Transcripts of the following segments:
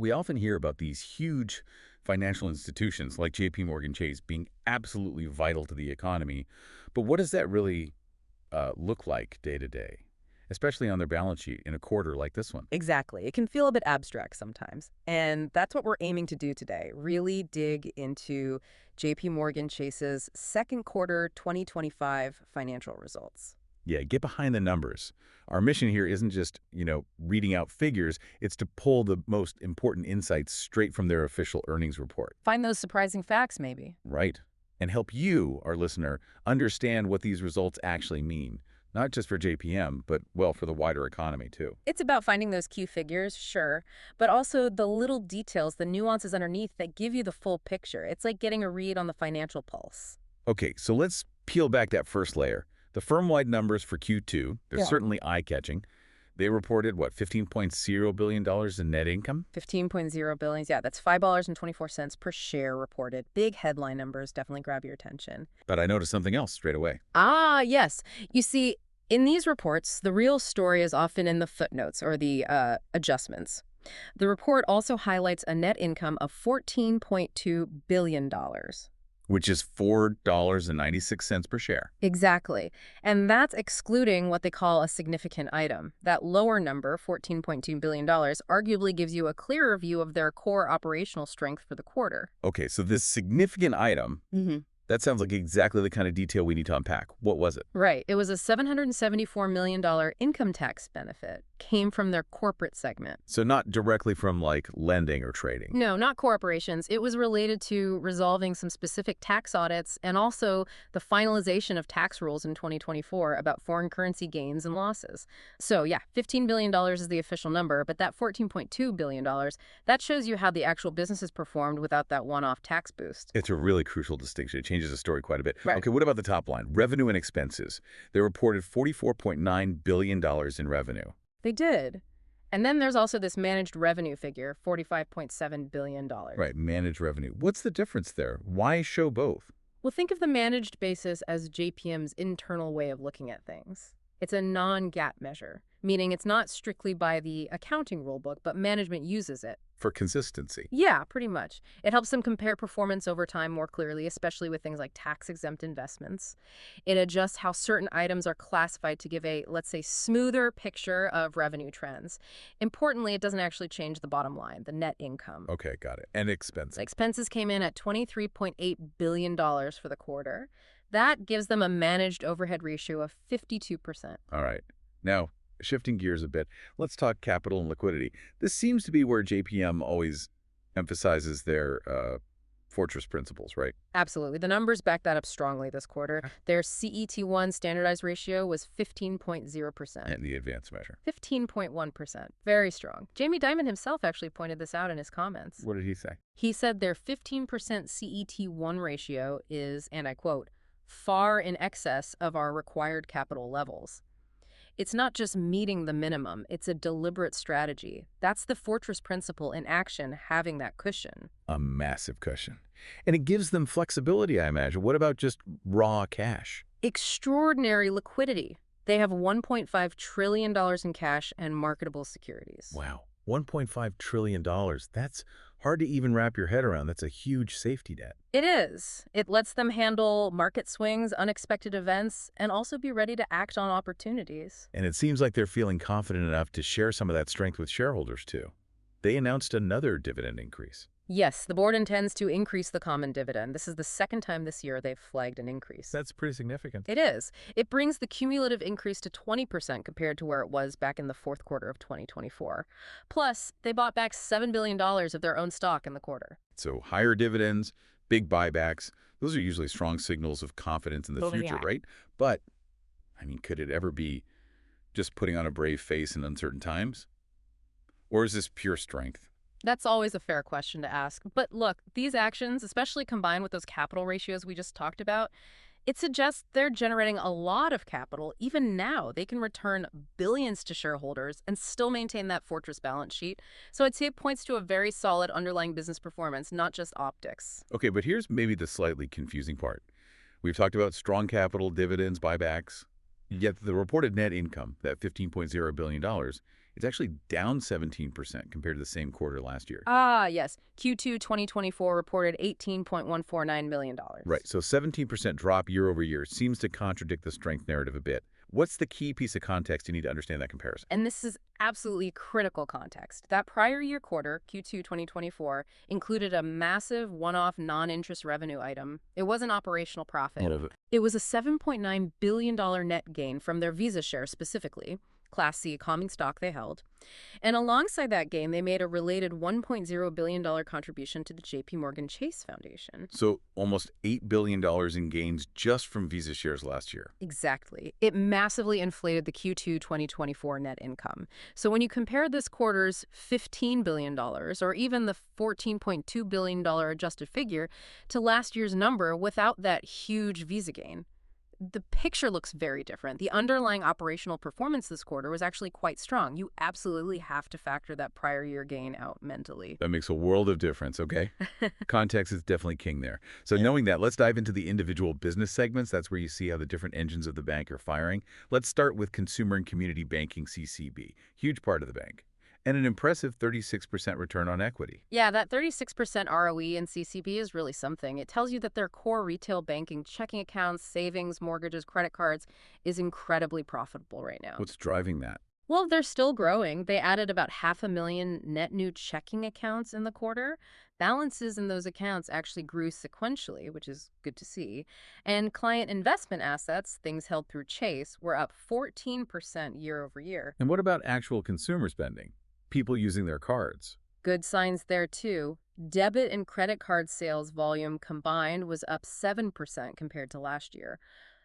We often hear about these huge financial institutions like JP Morgan Chase being absolutely vital to the economy. But what does that really look like day to day, especially on their balance sheet in a quarter like this one? Exactly. It can feel a bit abstract sometimes. And that's what we're aiming to do today. Really dig into JP Morgan Chase's second quarter 2025 financial results. Yeah, get behind the numbers. Our mission here isn't just, reading out figures. It's to pull the most important insights straight from their official earnings report. Find those surprising facts, maybe. Right. And help you, our listener, understand what these results actually mean, not just for JPM, but, well, for the wider economy, too. It's about finding those key figures, sure, but also the little details, the nuances underneath that give you the full picture. It's like getting a read on the financial pulse. Okay, so let's peel back that first layer. The firm-wide numbers for Q2, they're Yeah. certainly eye-catching. They reported, what, $15.0 billion in net income? 15.0 billion. Yeah, that's $5.24 per share reported. Big headline numbers definitely grab your attention. But I noticed something else straight away. Ah, yes. You see, in these reports, the real story is often in the footnotes or the adjustments. The report also highlights a net income of $14.2 billion. Which is $4.96 per share. Exactly. And that's excluding what they call a significant item. That lower number, $14.2 billion, arguably gives you a clearer view of their core operational strength for the quarter. Okay, so this significant item, that sounds like exactly the kind of detail we need to unpack. What was it? Right. It was a $774 million income tax benefit. Came from their corporate segment. So not directly from, like, lending or trading. No, not corporations. It was related to resolving some specific tax audits and also the finalization of tax rules in 2024 about foreign currency gains and losses. So yeah, $15 billion is the official number, but that $14.2 billion, that shows you how the actual businesses performed without that one-off tax boost. It's a really crucial distinction. It changes the story quite a bit. Right. Okay, what about the top line? Revenue and expenses. They reported $44.9 billion in revenue. They did. And then there's also this managed revenue figure, $45.7 billion. Right, managed revenue. What's the difference there? Why show both? Well, think of the managed basis as JPM's internal way of looking at things. It's a non-GAAP measure, meaning it's not strictly by the accounting rulebook, but management uses it. For consistency. Yeah, pretty much. It helps them compare performance over time more clearly, especially with things like tax-exempt investments. It adjusts how certain items are classified to give a, let's say, smoother picture of revenue trends. Importantly, it doesn't actually change the bottom line, the net income. Okay, got it. And expenses. Expenses came in at $23.8 billion for the quarter. That gives them a managed overhead ratio of 52%. All right. Now, shifting gears a bit, let's talk capital and liquidity. This seems to be where JPM always emphasizes their fortress principles, right? Absolutely. The numbers back that up strongly this quarter. Their CET1 standardized ratio was 15.0%. And the advanced measure. 15.1%. Very strong. Jamie Dimon himself actually pointed this out in his comments. What did he say? He said their 15% CET1 ratio is, and I quote, far in excess of our required capital levels. It's not just meeting the minimum, it's a deliberate strategy. That's the fortress principle in action, having that cushion. A massive cushion. And it gives them flexibility, I imagine. What about just raw cash? Extraordinary liquidity. They have $1.5 trillion in cash and marketable securities. Wow. $1.5 trillion. That's hard to even wrap your head around. That's a huge safety net. It is. It lets them handle market swings, unexpected events, and also be ready to act on opportunities. And it seems like they're feeling confident enough to share some of that strength with shareholders, too. They announced another dividend increase. Yes, the board intends to increase the common dividend. This is the second time this year they've flagged an increase. That's pretty significant. It is. It brings the cumulative increase to 20% compared to where it was back in the fourth quarter of 2024. Plus, they bought back $7 billion of their own stock in the quarter. So higher dividends, big buybacks, those are usually strong signals of confidence in the future, right? But, I mean, could it ever be just putting on a brave face in uncertain times? Or is this pure strength? That's always a fair question to ask. But look, these actions, especially combined with those capital ratios we just talked about, it suggests they're generating a lot of capital. Even now, they can return billions to shareholders and still maintain that fortress balance sheet. So I'd say it points to a very solid underlying business performance, not just optics. Okay, but here's maybe the slightly confusing part. We've talked about strong capital, dividends, buybacks, yet the reported net income, that $15.0 billion, It's actually down 17% compared to the same quarter last year. Ah, yes. Q2 2024 reported $18.149 million. Right, so 17% drop year over year seems to contradict the strength narrative a bit. What's the key piece of context you need to understand that comparison? And this is absolutely critical context. That prior year quarter, Q2 2024, included a massive one-off non-interest revenue item. It wasn't operational profit. What of it? It was a $7.9 billion net gain from their Visa share specifically, Class C common stock they held. And alongside that gain, they made a related $1.0 billion contribution to the JP Morgan Chase Foundation. So almost $8 billion in gains just from Visa shares last year. Exactly. It massively inflated the Q2 2024 net income. So when you compare this quarter's $15 billion, or even the $14.2 billion adjusted figure, to last year's number without that huge Visa gain, the picture looks very different. The underlying operational performance this quarter was actually quite strong. You absolutely have to factor that prior year gain out mentally. That makes a world of difference, okay? Context is definitely king there. So knowing that, let's dive into the individual business segments. That's where you see how the different engines of the bank are firing. Let's start with Consumer and Community Banking, CCB. Huge part of the bank. And an impressive 36% return on equity. Yeah, that 36% ROE in CCB is really something. It tells you that their core retail banking, checking accounts, savings, mortgages, credit cards is incredibly profitable right now. What's driving that? Well, they're still growing. They added about 500,000 net new checking accounts in the quarter. Balances in those accounts actually grew sequentially, which is good to see. And client investment assets, things held through Chase, were up 14% year over year. And what about actual consumer spending? People using their cards? Good signs there, too. Debit and credit card sales volume combined was up 7% compared to last year.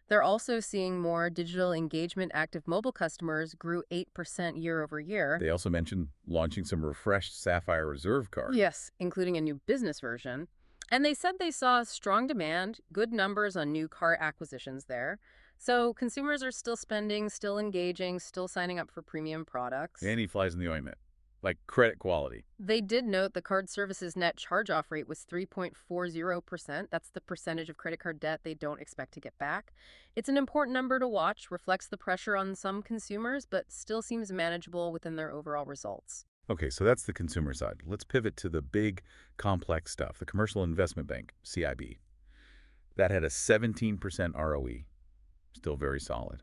They're also seeing more digital engagement. Active mobile customers grew 8% year over year. They also mentioned launching some refreshed Sapphire Reserve card. Yes, including a new business version. And they said they saw strong demand, good numbers on new card acquisitions there. So consumers are still spending, still engaging, still signing up for premium products. And he flies in the ointment. Like credit quality. They did note the card services net charge-off rate was 3.40%. That's the percentage of credit card debt they don't expect to get back. It's an important number to watch, reflects the pressure on some consumers, but still seems manageable within their overall results. Okay, so that's the consumer side. Let's pivot to the big, complex stuff, the Commercial Investment Bank, CIB. That had a 17% ROE, still very solid.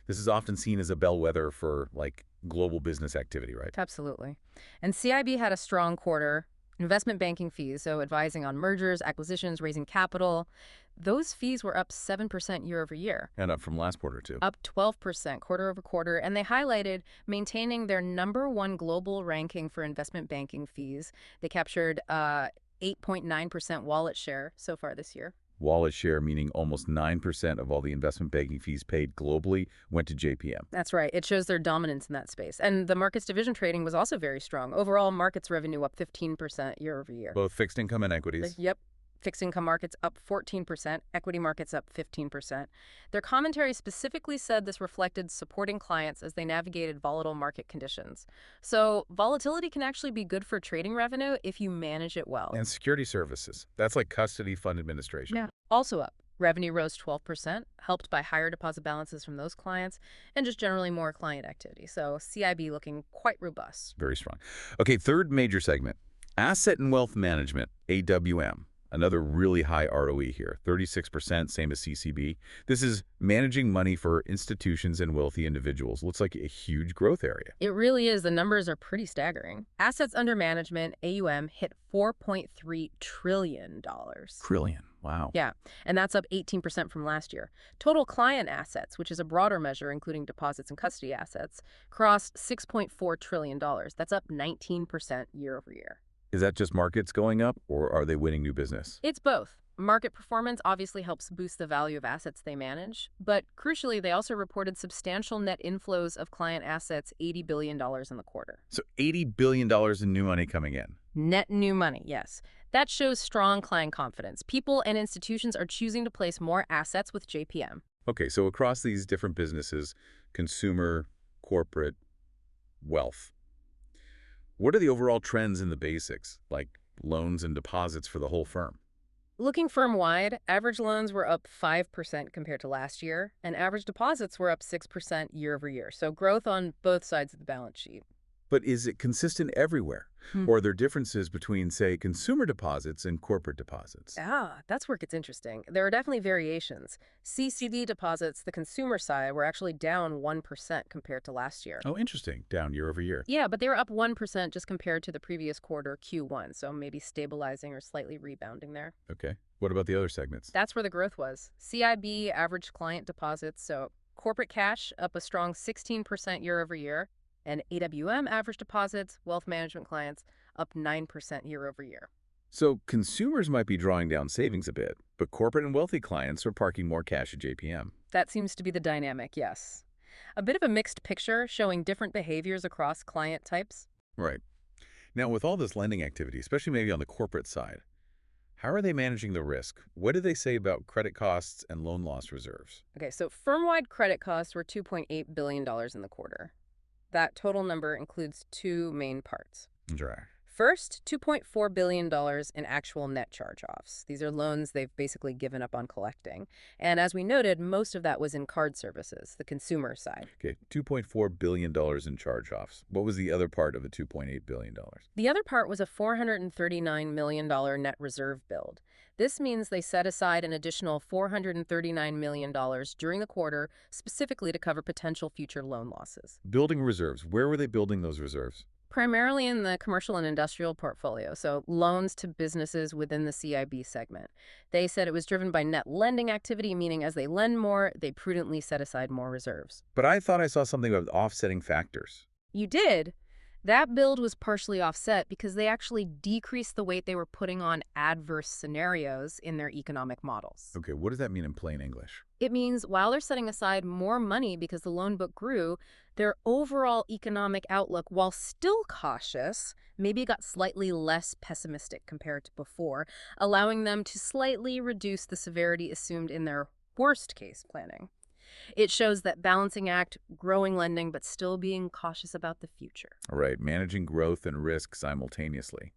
This is often seen as a bellwether for, like, global business activity, right? Absolutely. And CIB had a strong quarter. Investment banking fees, so advising on mergers, acquisitions, raising capital, those fees were up 7% year over year. And up from last quarter, too. Up 12% quarter over quarter. And they highlighted maintaining their #1 global ranking for investment banking fees. They captured 8.9% wallet share so far this year. Wallet share, meaning almost 9% of all the investment banking fees paid globally went to JPM. That's right. It shows their dominance in that space. And the markets division trading was also very strong. Overall, markets revenue up 15% year over year. Both fixed income and equities. Yep. Fixed income markets up 14%, equity markets up 15%. Their commentary specifically said this reflected supporting clients as they navigated volatile market conditions. So volatility can actually be good for trading revenue if you manage it well. And security services. That's like custody fund administration. Yeah. Also up. Revenue rose 12%, helped by higher deposit balances from those clients and just generally more client activity. So CIB looking quite robust. Very strong. Okay, third major segment, Asset and Wealth Management, AWM. Another really high ROE here, 36%, same as CCB. This is managing money for institutions and wealthy individuals. Looks like a huge growth area. It really is. The numbers are pretty staggering. Assets under management, AUM, hit $4.3 trillion. Trillion. Wow. Yeah, and that's up 18% from last year. Total client assets, which is a broader measure including deposits and custody assets, crossed $6.4 trillion. That's up 19% year over year. Is that just markets going up, or are they winning new business? It's both. Market performance obviously helps boost the value of assets they manage, but crucially, they also reported substantial net inflows of client assets, $80 billion in the quarter. So $80 billion in new money coming in. Net new money, yes. That shows strong client confidence. People and institutions are choosing to place more assets with JPM. Okay, so across these different businesses, consumer, corporate, wealth, what are the overall trends in the basics, like loans and deposits for the whole firm? Looking firm-wide, average loans were up 5% compared to last year, and average deposits were up 6% year over year. So growth on both sides of the balance sheet. But is it consistent everywhere? Or are there differences between, say, consumer deposits and corporate deposits? That's where it gets interesting. There are definitely variations. CCD deposits, the consumer side, were actually down 1% compared to last year. Oh, interesting. Down year over year. Yeah, but they were up 1% just compared to the previous quarter, Q1, so maybe stabilizing or slightly rebounding there. Okay. What about the other segments? That's where the growth was. CIB, average client deposits, so corporate cash up a strong 16% year over year, and AWM, average deposits, wealth management clients, up 9% year over year. So consumers might be drawing down savings a bit, but corporate and wealthy clients are parking more cash at JPM. That seems to be the dynamic, yes. A bit of a mixed picture showing different behaviors across client types. Right. Now, with all this lending activity, especially maybe on the corporate side, how are they managing the risk? What do they say about credit costs and loan loss reserves? Okay, so firm-wide credit costs were $2.8 billion in the quarter. That total number includes two main parts. Sure. First, $2.4 billion in actual net charge-offs. These are loans they've basically given up on collecting. And as we noted, most of that was in card services, the consumer side. Okay, $2.4 billion in charge-offs. What was the other part of the $2.8 billion? The other part was a $439 million net reserve build. This means they set aside an additional $439 million during the quarter, specifically to cover potential future loan losses. Building reserves. Where were they building those reserves? Primarily in the commercial and industrial portfolio, so loans to businesses within the CIB segment. They said it was driven by net lending activity, meaning as they lend more, they prudently set aside more reserves. But I thought I saw something about offsetting factors. You did. That build was partially offset because they actually decreased the weight they were putting on adverse scenarios in their economic models. Okay, what does that mean in plain English? It means while they're setting aside more money because the loan book grew, their overall economic outlook, while still cautious, maybe got slightly less pessimistic compared to before, allowing them to slightly reduce the severity assumed in their worst-case planning. It shows that balancing act, growing lending, but still being cautious about the future. All right, managing growth and risk simultaneously.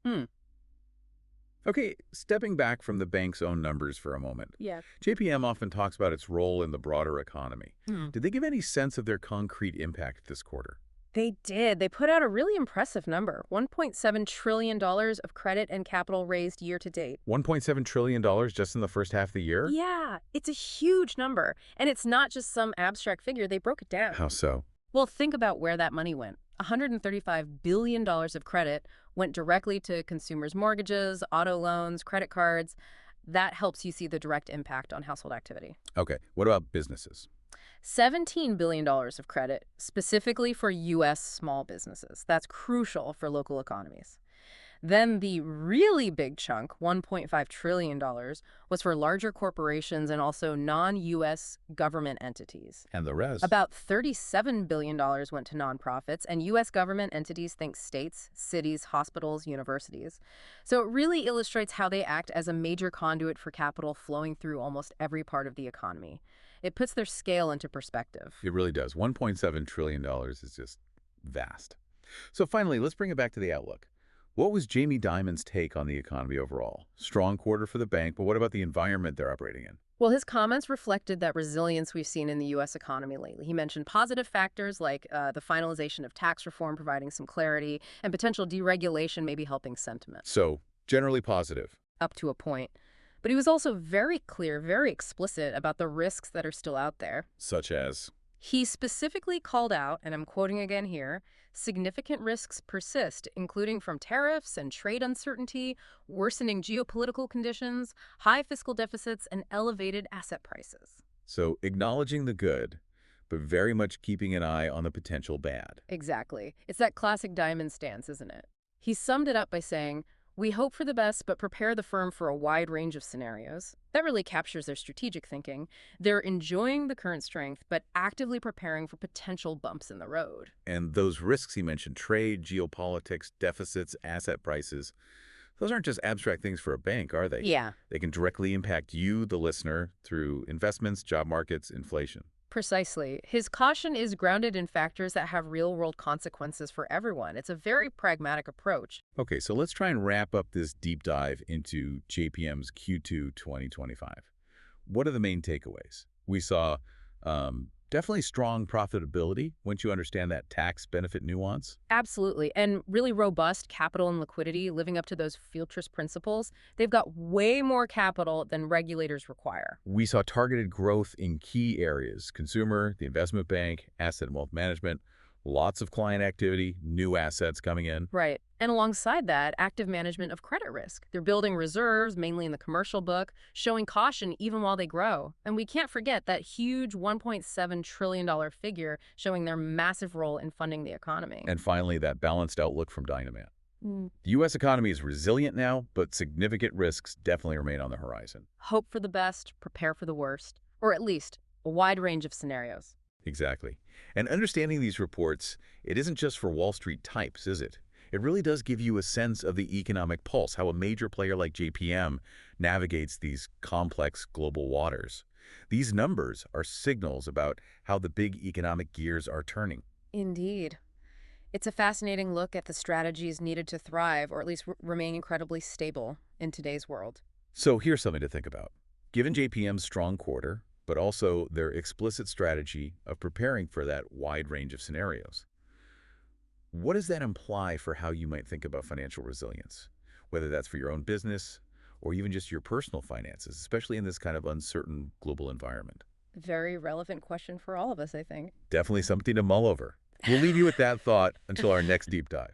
Okay, stepping back from the bank's own numbers for a moment. Yeah. JPM often talks about its role in the broader economy. Did they give any sense of their concrete impact this quarter? They did. They put out a really impressive number, $1.7 trillion of credit and capital raised year to date. $1.7 trillion just in the first half of the year? Yeah, it's a huge number. And it's not just some abstract figure. They broke it down. How so? Well, think about where that money went. $135 billion of credit went directly to consumers' mortgages, auto loans, credit cards. That helps you see the direct impact on household activity. Okay, what about businesses? $17 billion of credit specifically for U.S. small businesses. That's crucial for local economies. Then the really big chunk, $1.5 trillion, was for larger corporations and also non-U.S. government entities. And the rest? About $37 billion went to nonprofits, and U.S. government entities think states, cities, hospitals, universities. So it really illustrates how they act as a major conduit for capital flowing through almost every part of the economy. It puts their scale into perspective. It really does. $1.7 trillion is just vast. So finally, let's bring it back to the outlook. What was Jamie Dimon's take on the economy overall? Strong quarter for the bank, but what about the environment they're operating in? Well, his comments reflected that resilience we've seen in the U.S. economy lately. He mentioned positive factors like the finalization of tax reform providing some clarity and potential deregulation maybe helping sentiment. So, generally positive. Up to a point. But he was also very clear, very explicit about the risks that are still out there. Such as? He specifically called out, and I'm quoting again here, significant risks persist, including from tariffs and trade uncertainty, worsening geopolitical conditions, high fiscal deficits, and elevated asset prices. So acknowledging the good, but very much keeping an eye on the potential bad. Exactly. It's that classic Dimon stance, isn't it? He summed it up by saying, "We hope for the best, but prepare the firm for a wide range of scenarios." That really captures their strategic thinking. They're enjoying the current strength, but actively preparing for potential bumps in the road. And those risks he mentioned, trade, geopolitics, deficits, asset prices, those aren't just abstract things for a bank, are they? Yeah. They can directly impact you, the listener, through investments, job markets, inflation. Precisely. His caution is grounded in factors that have real-world consequences for everyone. It's a very pragmatic approach. Okay, so let's try and wrap up this deep dive into JPM's Q2 2025. What are the main takeaways? We saw Definitely strong profitability once you understand that tax benefit nuance. Absolutely. And really robust capital and liquidity, living up to those Fieltris principles. They've got way more capital than regulators require. We saw targeted growth in key areas: consumer, the investment bank, asset and wealth management, lots of client activity, new assets coming in. Right. And alongside that, active management of credit risk. They're building reserves, mainly in the commercial book, showing caution even while they grow. And we can't forget that huge $1.7 trillion figure showing their massive role in funding the economy. And finally, that balanced outlook from Dynamat. Mm. The U.S. economy is resilient now, but significant risks definitely remain on the horizon. Hope for the best, prepare for the worst, or at least a wide range of scenarios. Exactly. And understanding these reports, it isn't just for Wall Street types, is it? It really does give you a sense of the economic pulse, how a major player like JPM navigates these complex global waters. These numbers are signals about how the big economic gears are turning. Indeed. It's a fascinating look at the strategies needed to thrive, or at least remain incredibly stable in today's world. So here's something to think about. Given JPM's strong quarter, but also their explicit strategy of preparing for that wide range of scenarios, what does that imply for how you might think about financial resilience? Whether that's for your own business or even just your personal finances, especially in this kind of uncertain global environment. Very relevant question for all of us, I think. Definitely something to mull over. We'll leave you with that thought until our next deep dive.